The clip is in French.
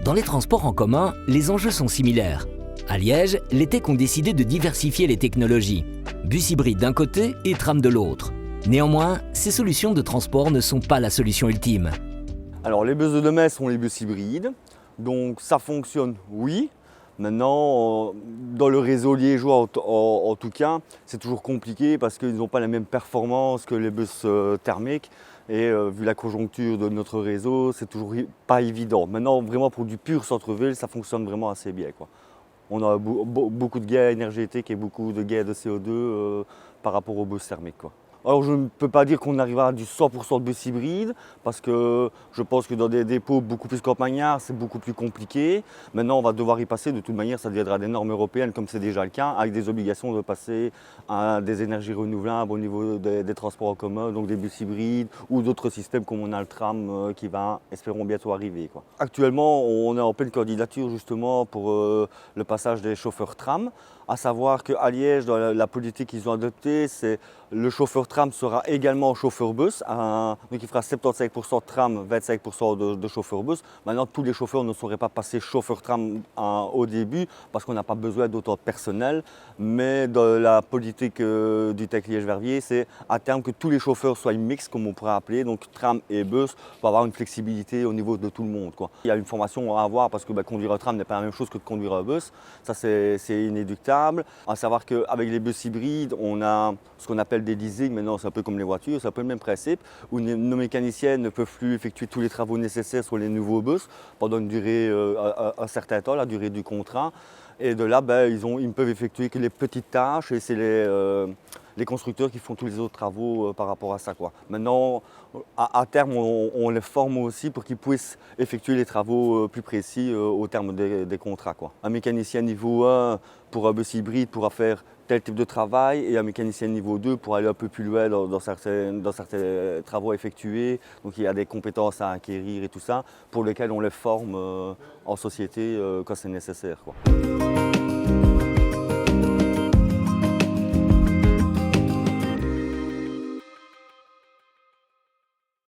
Dans les transports en commun, les enjeux sont similaires. À Liège, les techs ont décidé de diversifier les technologies. Bus hybride d'un côté et tram de l'autre. Néanmoins, ces solutions de transport ne sont pas la solution ultime. Alors les bus de demain sont les bus hybrides, donc ça fonctionne, oui. Maintenant, dans le réseau liégeois en tout cas, c'est toujours compliqué parce qu'ils n'ont pas la même performance que les bus thermiques. Et vu la conjoncture de notre réseau, c'est toujours pas évident. Maintenant, vraiment pour du pur centre-ville, ça fonctionne vraiment assez bien, quoi. On a beaucoup de gains énergétiques et beaucoup de gains de CO2 par rapport aux bus thermiques, quoi. Alors je ne peux pas dire qu'on arrivera à du 100% de bus hybride parce que je pense que dans des dépôts beaucoup plus campagnards, c'est beaucoup plus compliqué. Maintenant, on va devoir y passer. De toute manière, ça deviendra des normes européennes comme c'est déjà le cas, avec des obligations de passer à des énergies renouvelables au niveau des transports en commun, donc des bus hybrides ou d'autres systèmes comme on a le tram qui va, espérons, bientôt arriver, quoi. Actuellement, on est en pleine candidature justement pour le passage des chauffeurs tram. À savoir qu'à Liège, dans la politique qu'ils ont adoptée, c'est le chauffeur tram sera également chauffeur bus, donc il fera 75% tram, 25% de chauffeur bus. Maintenant, tous les chauffeurs ne sauraient pas passer chauffeur tram au début parce qu'on n'a pas besoin d'autant de personnel, mais dans la politique du TEC Liège-Verviers, c'est à terme que tous les chauffeurs soient mixtes, comme on pourrait appeler, donc tram et bus, pour avoir une flexibilité au niveau de tout le monde, quoi. Il y a une formation à avoir parce que conduire un tram n'est pas la même chose que de conduire un bus, ça c'est inéluctable. À savoir qu'avec les bus hybrides, on a ce qu'on appelle des leasing, maintenant c'est un peu comme les voitures, c'est un peu le même principe, où nos mécaniciens ne peuvent plus effectuer tous les travaux nécessaires sur les nouveaux bus pendant une durée, un certain temps, la durée du contrat. Et de là, ils ne peuvent effectuer que les petites tâches et c'est les constructeurs qui font tous les autres travaux par rapport à ça, quoi. Maintenant, à terme, on les forme aussi pour qu'ils puissent effectuer les travaux plus précis au terme des contrats, quoi. Un mécanicien niveau 1 pour un bus hybride pourra faire tel type de travail et un mécanicien niveau 2 pour aller un peu plus loin dans certains travaux à effectuer. Donc il y a des compétences à acquérir et tout ça pour lesquelles on les forme en société quand c'est nécessaire, quoi.